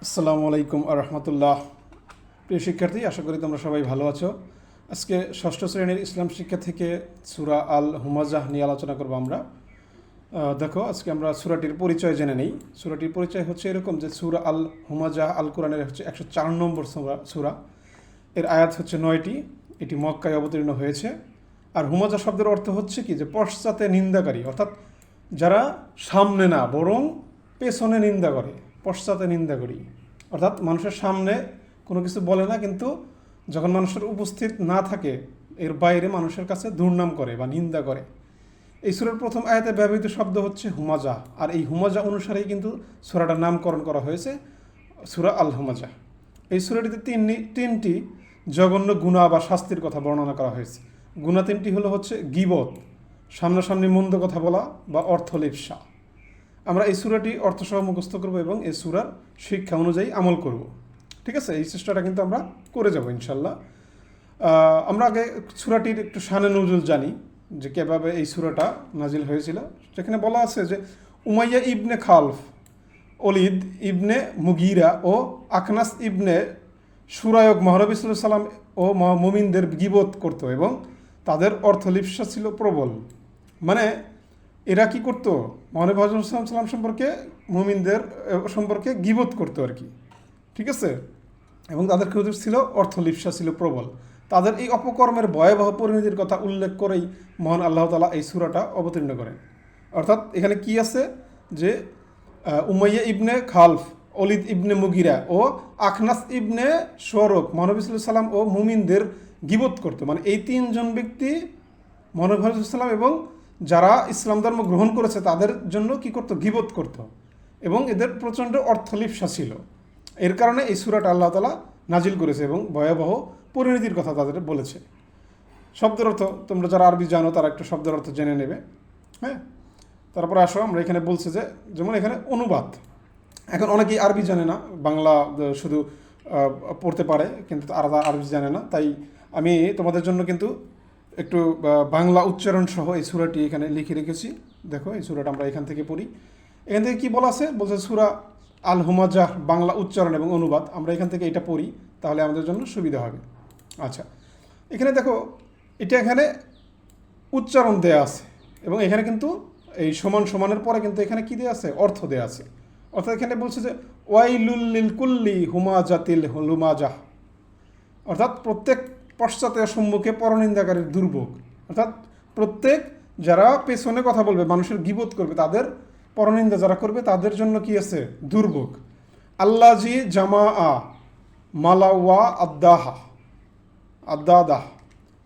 আসসালামু আলাইকুম আ রহমতুল্লাহ। প্রিয় শিক্ষার্থী, আশা করি তোমরা সবাই ভালো আছো। আজকে ষষ্ঠ শ্রেণীর ইসলাম শিক্ষা থেকে সূরা আল হুমাজাহ নিয়ে আলোচনা করব আমরা। দেখো, আজকে আমরা সূরাটির পরিচয় জেনে নেই। সূরাটির পরিচয় হচ্ছে এরকম যে সূরা আল হুমাজাহ আল কোরআনের হচ্ছে 104 নম্বর সূরা। এর আয়াত হচ্ছে 9টি। এটি মক্কায় অবতীর্ণ হয়েছে। আর হুমাজা শব্দের অর্থ হচ্ছে কি, যে পশ্চাতে নিন্দাকারী, অর্থাৎ যারা সামনে না বরং পেছনে নিন্দা করে, পশ্চাতে নিন্দা করি, অর্থাৎ মানুষের সামনে কোনো কিছু বলে না, কিন্তু যখন মানুষের উপস্থিত না থাকে এর বাইরে মানুষের কাছে দুর্নাম করে বা নিন্দা করে। এই সূরার প্রথম আয়াতে ব্যবহৃত শব্দ হচ্ছে হুমাজা, আর এই হুমাজা অনুসারেই কিন্তু সূরাটার নামকরণ করা হয়েছে সূরা আল হুমাজা। এই সূরাটিতে তিনটি জঘন্য গুনাহ বা শাস্তির কথা বর্ণনা করা হয়েছে। গুনাহ তিনটি হচ্ছে গীবত, সামনাসামনি মন্দ কথা বলা বা অর্থলিপ্সা। আমরা এই সূরাটি অর্থসহ মুখস্থ করব এবং এই সূরার শিক্ষা অনুযায়ী আমল করব। ঠিক আছে, এই চেষ্টাটা কিন্তু আমরা করে যাব ইনশাল্লাহ। আমরা আগে সূরাটির একটু শানে নজুল জানি, যে কীভাবে এই সূরাটা নাজিল হয়েছিল। সেখানে বলা আছে যে উমাইয়া ইবনে খালফ, ওলিদ ইবনে মুগিরা ও আখনাস ইবনে সুরায়ক মহানবী সাল্লাল্লাহু আলাইহি সাল্লাম ও মুমিনদের গীবত করত এবং তাদের অর্থলিপ্সা ছিল প্রবল। মানে এরা কি করতো, মহানবী হযরত সাল্লাম সম্পর্কে, মুমিনদের সম্পর্কে গীবত করতো আর কি। ঠিক আছে, এবং তাদের ক্ষেত্রে ছিল অর্থলিপ্সা ছিল প্রবল। তাদের এই অপকর্মের ভয়াবহ পরিণতির কথা উল্লেখ করেই মহান আল্লাহ তাআলা এই সূরাটা অবতীর্ণ করেন। অর্থাৎ এখানে কি আছে, যে উমাইয়া ইবনে খালফ, অলিদ ইবনে মুগিরা ও আখনাস ইবনে শরক মহানবী সাল্লাল্লাহু আলাইহি সাল্লাম ও মুমিনদের গীবত করতো। মানে এই তিনজন ব্যক্তি, মহানবী সাল্লাল্লাহু আলাইহি সাল্লাম এবং যারা ইসলাম ধর্ম গ্রহণ করেছে তাদের জন্য কি করতো, গীবত করতো, এবং এদের প্রচণ্ড অর্থলিপ্সা ছিল। এর কারণে এই সূরাটা আল্লাহ তাআলা নাজিল করেছে এবং ভয়াবহ পরিণতির কথা তাদের বলেছে। শব্দের অর্থ তোমরা যারা আরবি জানো তারা একটু শব্দের অর্থ জেনে নেবে। হ্যাঁ, তারপরে আসো, আমরা এখানে বলছে যে, যেমন এখানে অনুবাদ, এখন অনেকেই আরবি জানে না, বাংলা শুধু পড়তে পারে কিন্তু আলাদা আরবি জানে না। তাই আমি তোমাদের জন্য কিন্তু একটু বাংলা উচ্চারণ সহ এই সূরাটি এখানে লিখে রেখেছি। দেখো, এই সূরাটা আমরা এখান থেকে পড়ি। এখান থেকে কি বলা আছে, বলছে সূরা আল হুমাজাহ বাংলা উচ্চারণ এবং অনুবাদ। আমরা এখান থেকে এটা পড়ি, তাহলে আমাদের জন্য সুবিধা হবে। আচ্ছা, এখানে দেখো, এটা এখানে উচ্চারণ দেয়া আছে এবং এখানে কিন্তু এই সমান সমানের পরে কিন্তু এখানে কি দেয়া আছে, অর্থ দেয়া আছে। অর্থাৎ এখানে বলছে যে ওয়াইলুল লিল কুল্লি হুমাজাতিল হুমাজাহ, অর্থাৎ প্রত্যেক পশ্চাতে সম্মুখে পরনিন্দাকারীর দুর্ভোগ। অর্থাৎ প্রত্যেক যারা পেছনে কথা বলবে, মানুষের গীবত করবে, তাদের পরনিন্দা যারা করবে তাদের জন্য কি আছে, দুর্ভোগ। আল্লাজি জামা আ মালাওয়া আদাহা আদাদাহ,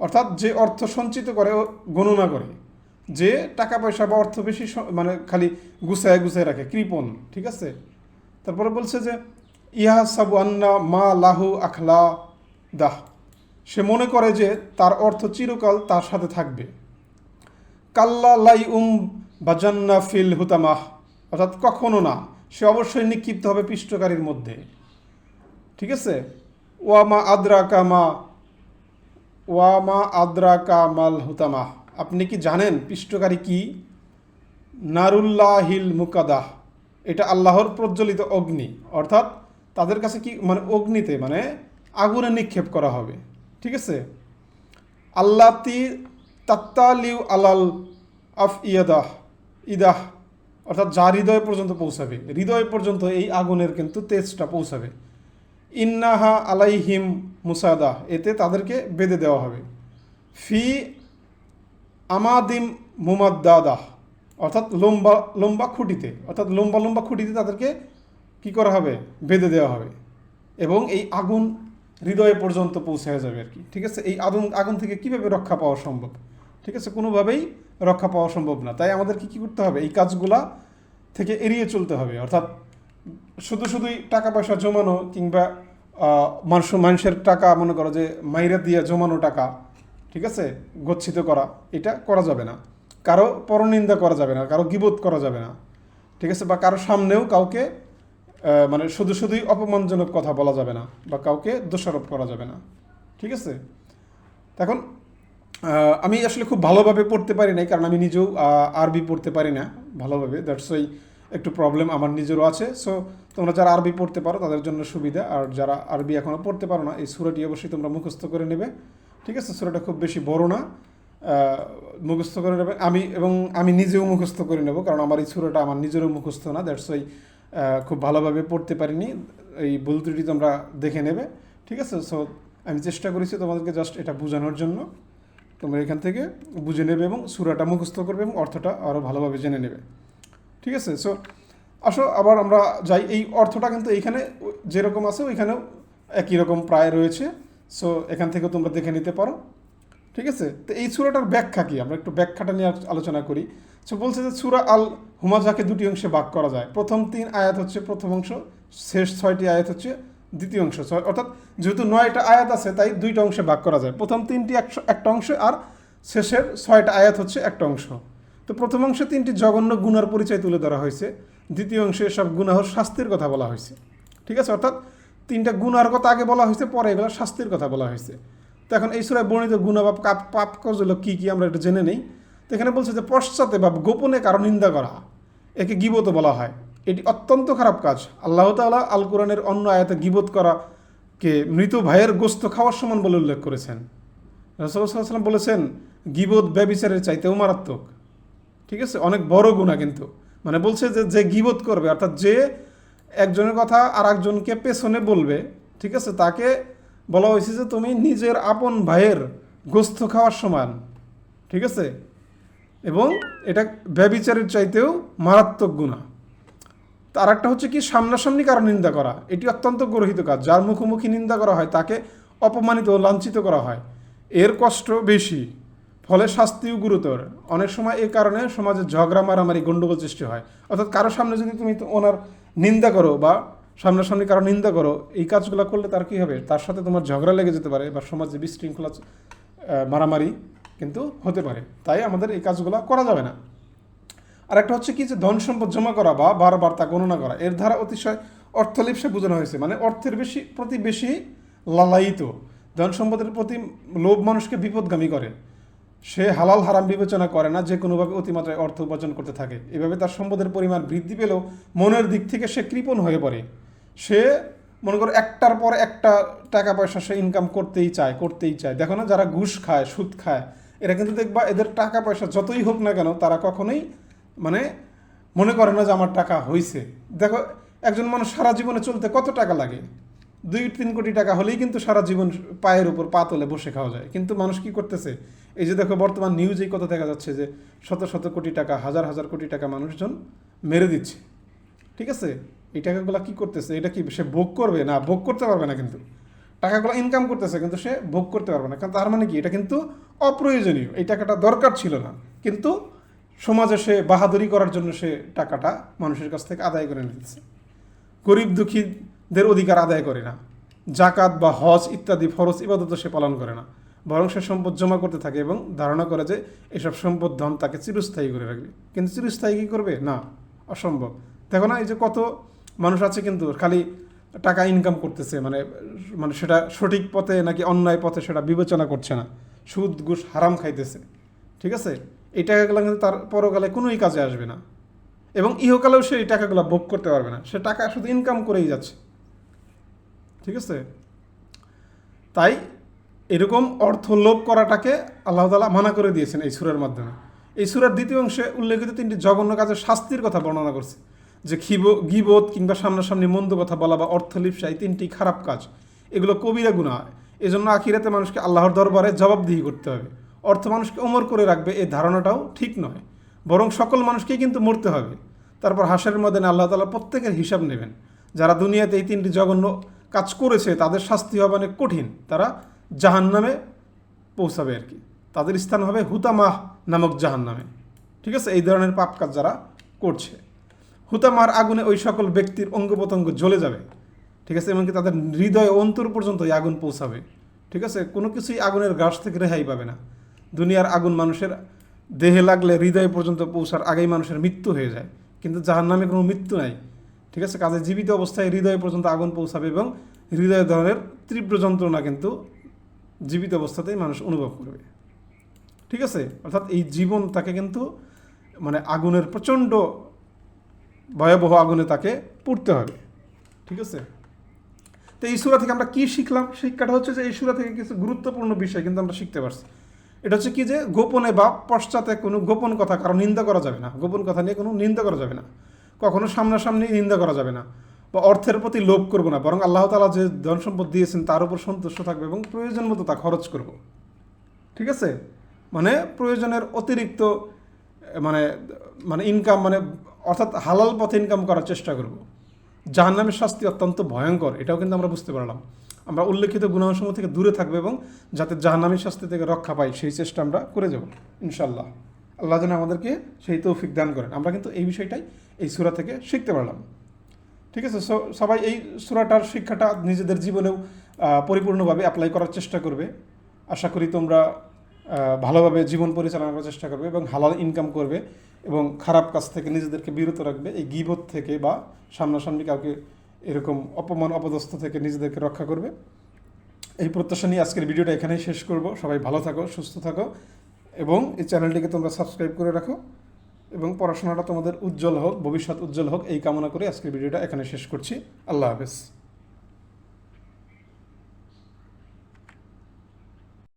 অর্থাৎ যে অর্থ সঞ্চিত করে ও গণনা করে, যে টাকা পয়সা বা অর্থ বেশি মানে খালি গুছায় গুছায় রাখে, কৃপণ। ঠিক আছে, তারপরে বলছে যে ইহা সাবু আন্না মা লাহু আখলা দাহ, সে মনে করে যে তার অর্থ চিরকাল তার সাথে থাকবে। কাল্লা লাই বাজান্না ফিল হুতামাহ, অর্থাৎ কখনো না, সে অবশ্যই নিক্ষিপ্ত হবে পিষ্টকারীর মধ্যে। ঠিক আছে, ওয়ামা আদ্রা কামাল হুতামাহ, আপনি কি জানেন পিষ্টকারী কি? নারুল্লাহিল মুকাদাহ, এটা আল্লাহর প্রজ্বলিত অগ্নি। অর্থাৎ তাদের কাছে কি, মানে অগ্নিতে, মানে আগুনে নিক্ষেপ করা হবে। ঠিক আছে, আল্লাতি তাত্তালিউ আলাল আফ ইদাহ, অর্থাৎ যা হৃদয় পর্যন্ত পৌঁছাবে, হৃদয় পর্যন্ত এই আগুনের কিন্তু তেজটা পৌঁছাবে। ইন্নাহা আলাইহিম মুসাদাহ, এতে তাদেরকে বেঁধে দেওয়া হবে। ফি আমাদিম মুমাদ্দাদাহ, অর্থাৎ লম্বা লম্বা খুঁটিতে, অর্থাৎ লম্বা লম্বা খুঁটিতে তাদেরকে কি করা হবে, বেঁধে দেওয়া হবে, এবং এই আগুন হৃদয় পর্যন্ত পৌঁছায় যাবে আর কি। ঠিক আছে, এই আগুন থেকে কীভাবে রক্ষা পাওয়া সম্ভব? ঠিক আছে, কোনোভাবেই রক্ষা পাওয়া সম্ভব না। তাই আমাদেরকে কী করতে হবে, এই কাজগুলা থেকে এড়িয়ে চলতে হবে। অর্থাৎ শুধুই টাকা পয়সা জমানো, কিংবা মানুষের টাকা, মনে করো যে মাইরা দিয়ে জমানো টাকা, ঠিক আছে, গচ্ছিত করা, এটা করা যাবে না। কারো পরনিন্দা করা যাবে না, কারো গীবত করা যাবে না। ঠিক আছে, বা কারো সামনেও কাউকে মানে শুধুই অপমানজনক কথা বলা যাবে না, বা কাউকে দোষারোপ করা যাবে না। ঠিক আছে, এখন আমি আসলে খুব ভালোভাবে পড়তে পারি নাই, কারণ আমি নিজেও আরবি পড়তে পারি না ভালোভাবে। দ্যাটস ওয়াই একটু প্রবলেম আমার নিজেরও আছে। সো তোমরা যারা আরবি পড়তে পারো তাদের জন্য সুবিধা, আর যারা আরবি এখনও পড়তে পারো না এই সূরাটি অবশ্যই তোমরা মুখস্থ করে নেবে। ঠিক আছে, সূরাটা খুব বেশি বড় না, মুখস্থ করে নেবে। আমি নিজেও মুখস্থ করে নেব, কারণ আমার এই সূরাটা আমার নিজেরও মুখস্থ না, দ্যাটস ওয়াই খুব ভালোভাবে পড়তে পারিনি। এই ভুল ত্রুটি তোমরা দেখে নেবে। ঠিক আছে, সো আমি চেষ্টা করেছি তোমাদেরকে জাস্ট এটা বোঝানোর জন্য। তোমরা এখান থেকে বুঝে নেবে এবং সূরাটা মুখস্থ করবে এবং অর্থটা আরও ভালোভাবে জেনে নেবে। ঠিক আছে, সো আসো আবার আমরা যাই। এই অর্থটা কিন্তু এইখানে যেরকম আছে ওইখানেও একই রকম প্রায় রয়েছে। সো এখান থেকে তোমরা দেখে নিতে পারো। ঠিক আছে, তো এই সূরাটার ব্যাখ্যা কি, আমরা একটু ব্যাখ্যাটা নিয়ে আলোচনা করি। সো বলছে যে সূরা আল হুমাজাকে দুটি অংশে ভাগ করা যায়। প্রথম 3 আয়াত হচ্ছে প্রথম অংশ, শেষ 6টি আয়াত হচ্ছে দ্বিতীয় অংশ। অর্থাৎ যেহেতু 9টা আয়াত আছে তাই 2টা অংশে ভাগ করা যায়। প্রথম 3টি একটা অংশ আর শেষের 6টা আয়াত হচ্ছে একটা অংশ। তো প্রথম অংশে 3টি জঘন্য গুনার পরিচয় তুলে ধরা হয়েছে, দ্বিতীয় অংশে সব গুনাহর শাস্তির কথা বলা হয়েছে। ঠিক আছে, অর্থাৎ 3টা গুনার কথা আগে বলা হয়েছে, পরে এগুলো শাস্তির কথা বলা হয়েছে। তো এখন এই সূরায় বর্ণিত গুনাহ বা পাপ কাজগুলো কী কী আমরা একটু জেনে নেই। তো এখানে বলছে যে পশ্চাতে বা গোপনে কারো নিন্দা করা, একে গীবত বলা হয়। এটি অত্যন্ত খারাপ কাজ। আল্লাহ তাআলা আল কোরআনের অন্য আয়াতে গীবত করাকে মৃত ভাইয়ের গোস্ত খাওয়ার সমান বলে উল্লেখ করেছেন। রাসূল সাল্লাল্লাহু আলাইহি ওয়াসাল্লাম বলেছেন গীবত ব্যভিচারের চাইতেও মারাত্মক। ঠিক আছে, অনেক বড় গুনাহ কিন্তু। মানে বলছে যে গীবত করবে, অর্থাৎ যে একজনের কথা আর একজনকে পেছনে বলবে, ঠিক আছে, তাকে বলা হয়েছে যে তুমি নিজের আপন ভাইয়ের গোস্ত খাওয়ার সমান। ঠিক আছে, এবং এটা ব্যভিচারের চাইতেও মারাত্মক গুনাহ। আর একটা হচ্ছে কি সামনাসামনি কারো নিন্দা করা, এটি অত্যন্ত গর্হিত কাজ। যার মুখোমুখি নিন্দা করা হয় তাকে অপমানিত ও লাঞ্ছিত করা হয়, এর কষ্ট বেশি, ফলে শাস্তিও গুরুতর। অনেক সময় এই কারণে সমাজে ঝগড়া মারামারি গণ্ডগোল সৃষ্টি হয়। অর্থাৎ কারো সামনে যদি তুমি ওনার নিন্দা করো বা সামনাসামনি কারো নিন্দা করো, এই কাজগুলো করলে তার কী হবে, তার সাথে তোমার ঝগড়া লেগে যেতে পারে বা সমাজে বিশৃঙ্খলা মারামারি কিন্তু হতে পারে। তাই আমাদের এই কাজগুলো করা যাবে না। আর একটা হচ্ছে কি যে ধন সম্পদ জমা করা বা বারবার তা গণনা করা, এর দ্বারা অতিশয় অর্থলিপ্সা বোঝানো হয়েছে। মানে অর্থের প্রতি বেশি লালায়িত। ধন সম্পদের প্রতি লোভ মানুষকে বিপদগামী করে। সে হালাল হারাম বিবেচনা করে না, যে কোনোভাবে অতিমাত্রায় অর্থ উপার্জন করতে থাকে। এভাবে তার সম্পদের পরিমাণ বৃদ্ধি পেলেও মনের দিক থেকে সে কৃপণ হয়ে পড়ে। সে মনে করো একটার পর একটা টাকা পয়সা সে ইনকাম করতেই চায়। দেখো না, যারা ঘুষ খায়, সুদ খায়, এরা কিন্তু দেখবা এদের টাকা পয়সা যতই হোক না কেন তারা কখনোই মানে মনে করে না যে আমার টাকা হয়েছে। দেখো একজন মানুষ সারা জীবনে চলতে কত টাকা লাগে, 2-3 কোটি টাকা হলেই কিন্তু সারা জীবন পায়ের উপর পা তুলে বসে খাওয়া যায়। কিন্তু মানুষ কি করতেছে, এই যে দেখো বর্তমান নিউজেই কত দেখা যাচ্ছে যে শত শত কোটি টাকা, হাজার হাজার কোটি টাকা মানুষজন মেরে দিচ্ছে। ঠিক আছে, এই টাকাগুলো কি করতেছে, এটা কি সে ভোগ করবে? না, ভোগ করতে পারবে না। কিন্তু টাকাগুলো ইনকাম করতেছে কিন্তু সে ভোগ করতে পারবে না, কারণ তার মানে কি এটা কিন্তু অপ্রয়োজনীয়, এই টাকাটা দরকার ছিল না। কিন্তু সমাজে সে বাহাদুরি করার জন্য সে টাকাটা মানুষের কাছ থেকে আদায় করে নিতেছে। গরিব দুঃখীদের অধিকার আদায় করে না। জাকাত বা হজ ইত্যাদি ফরজ ইবাদত সে পালন করে না, বরং সে সম্পদ জমা করতে থাকে এবং ধারণা করে যে এসব সম্পদ ধন তাকে চিরস্থায়ী করে রাখবে। কিন্তু চিরস্থায়ী কী করবে? না, অসম্ভব। দেখো না, এই যে কত মানুষ আছে কিন্তু খালি টাকা ইনকাম করতেছে, মানে সেটা সঠিক পথে নাকি অন্যায় পথে সেটা বিবেচনা করছে না, সুদ ঘুষ হারাম খাইতেছে। ঠিক আছে, এই টাকাগুলো কিন্তু তার পরকালে কোনোই কাজে আসবে না এবং ইহকালেও সে এই টাকাগুলো ভোগ করতে পারবে না। সে টাকা শুধু ইনকাম করেই যাচ্ছে। ঠিক আছে, তাই এরকম অর্থ লোভ করাটাকে আল্লাহ তাআলা মানা করে দিয়েছেন এই সূরার মাধ্যমে। এই সূরার দ্বিতীয় অংশে উল্লেখিত 3টি জঘন্য কাজের শাস্তির কথা বর্ণনা করছে, যে গীবত কিংবা সামনাসামনি মন্দ কথা বলা বা অর্থলিপ্সা, এই 3টি খারাপ কাজ, এগুলো কবিরা গুনাহ। এজন্য আখিরাতে মানুষকে আল্লাহর দরবারে জবাবদিহি করতে হবে। অর্থ মানুষকে অমর করে রাখবে এই ধারণাটাও ঠিক নয়, বরং সকল মানুষকেই কিন্তু মরতে হবে। তারপর হাসরের ময়দানে আল্লাহ তাআলা প্রত্যেকের হিসাব নেবেন। যারা দুনিয়াতে এই 3টি জঘন্য কাজ করেছে তাদের শাস্তি হবে অনেক কঠিন, তারা জাহান্নামে পৌঁছাবে আর কি। তাদের স্থান হবে হুতামাহ নামক জাহান্নামে। ঠিক আছে, এই ধরনের পাপ কাজ যারা করছে, হুতামার আগুনে ওই সকল ব্যক্তির অঙ্গ প্রত্যঙ্গ জ্বলে যাবে। ঠিক আছে, এমনকি তাদের হৃদয় অন্তর পর্যন্ত এই আগুন পৌঁছাবে। ঠিক আছে, কোনো কিছুই আগুনের গাছ থেকে রেহাই পাবে না। দুনিয়ার আগুন মানুষের দেহে লাগলে হৃদয় পর্যন্ত পৌঁছার আগেই মানুষের মৃত্যু হয়ে যায়, কিন্তু জাহান্নামে কোনো মৃত্যু নাই। ঠিক আছে, কাজে জীবিত অবস্থায় হৃদয় পর্যন্ত আগুন পৌঁছাবে এবং হৃদয় দহনের তীব্র যন্ত্রণা কিন্তু জীবিত অবস্থাতেই মানুষ অনুভব করবে। ঠিক আছে, অর্থাৎ এই জীবন তাকে কিন্তু আগুনের প্রচণ্ড ভয়াবহ আগুনে তাকে পুড়তে হবে। ঠিক আছে? তো এই সূরা থেকে আমরা কি শিখলাম? শিক্ষাটা হচ্ছে যে এই সূরা থেকে কিছু গুরুত্বপূর্ণ বিষয় কিন্তু আমরা শিখতে পারছি। এটা হচ্ছে কি যে গোপনে বা পশ্চাতে কোনো গোপন কথা কারো নিন্দা করা যাবে না, গোপন কথা নিয়ে কোনো নিন্দা করা যাবে না, কখনো সামনাসামনি নিন্দা করা যাবে না, বা অর্থের প্রতি লোভ করবো না, বরং আল্লাহ তাআলা যে ধন সম্পদ দিয়েছেন তার উপর সন্তুষ্ট থাকবে এবং প্রয়োজন মতো তা খরচ করব। ঠিক আছে? মানে প্রয়োজনের অতিরিক্ত মানে মানে ইনকাম মানে অর্থাৎ হালাল পথে ইনকাম করার চেষ্টা করব। জাহান্নামের শাস্তি অত্যন্ত ভয়ঙ্কর, এটাও কিন্তু আমরা বুঝতে পারলাম। আমরা উল্লেখিত গুনাহসমূহ থেকে দূরে থাকবো এবং যাতে জাহান্নামের শাস্তি থেকে রক্ষা পাই সেই চেষ্টা আমরা করে যাব ইনশাল্লাহ। আল্লাহ যেন আমাদেরকে সেই তৌফিক দান করেন। আমরা কিন্তু এই বিষয়টাই এই সূরা থেকে শিখতে পারলাম। ঠিক আছে? সবাই এই সূরাটার শিক্ষাটা নিজেদের জীবনেও পরিপূর্ণভাবে অ্যাপ্লাই করার চেষ্টা করবে। আশা করি তোমরা ভালোভাবে জীবন পরিচালনা করার চেষ্টা করবে এবং হালাল ইনকাম করবে এবং খারাপ কাজ থেকে নিজেদেরকে বিরত রাখবে, এই গীবত থেকে বা সামনাসামনি কাউকে এরকম অপমান অপদস্থ থেকে নিজেদেরকে রক্ষা করবে। এই প্রত্যাশা নিয়ে আজকের ভিডিওটা এখানেই শেষ করব। সবাই ভালো থাকো, সুস্থ থাকো এবং এই চ্যানেলটিকে তোমরা সাবস্ক্রাইব করে রাখো এবং পড়াশোনাটা তোমাদের উজ্জ্বল হোক, ভবিষ্যৎ উজ্জ্বল হোক, এই কামনা করে আজকের ভিডিওটা এখানে শেষ করছি। আল্লাহ হাফেজ।